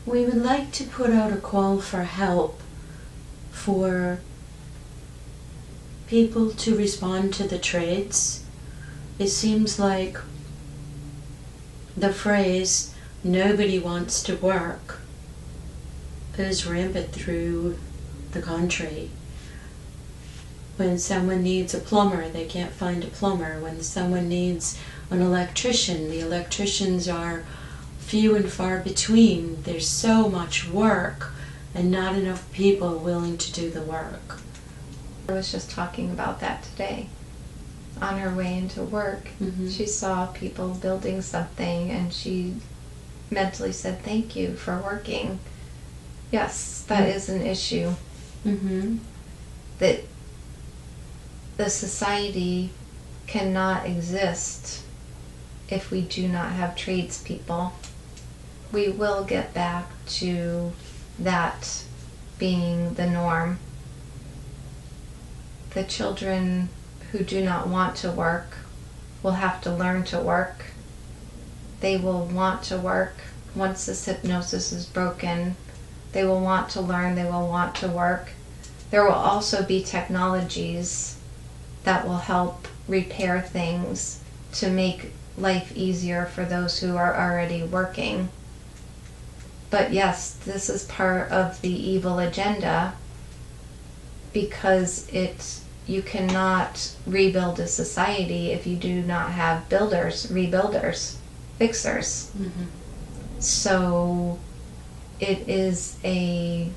We would like to put out a call for help for people to respond to the trades. It seems like the phrase, "nobody wants to work," is rampant through the country. When someone needs a plumber, they can't find a plumber. When someone needs an electrician, the electricians are few and far between. There's so much work and not enough people willing to do the work. I was just talking about that today. On her way into work, she saw people building something and she mentally said, "Thank you for working." Yes, that is an issue. That the society cannot exist if we do not have tradespeople. We will get back to that being the norm. The children who do not want to work will have to learn to work. They will want to work once this hypnosis is broken. They will want to learn, they will want to work. There will also be technologies that will help repair things to make life easier for those who are already working. But yes, this is part of the evil agenda, because you cannot rebuild a society if you do not have builders, rebuilders, fixers. So it is a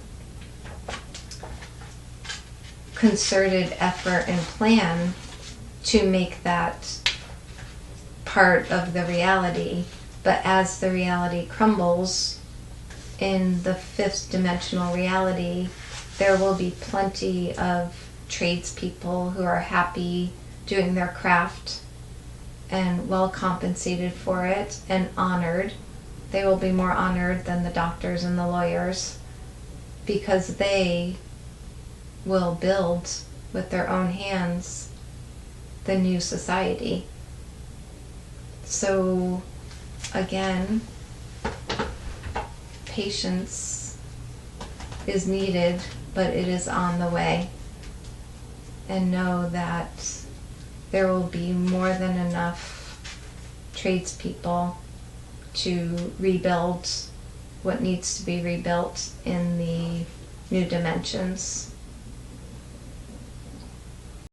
concerted effort and plan to make that part of the reality. But as the reality crumbles in the fifth dimensional reality, there will be plenty of tradespeople who are happy doing their craft and well compensated for it and honored. They will be more honored than the doctors and the lawyers, because they will build with their own hands the new society. So again, patience is needed, but it is on the way. And know that there will be more than enough tradespeople to rebuild what needs to be rebuilt in the new dimensions.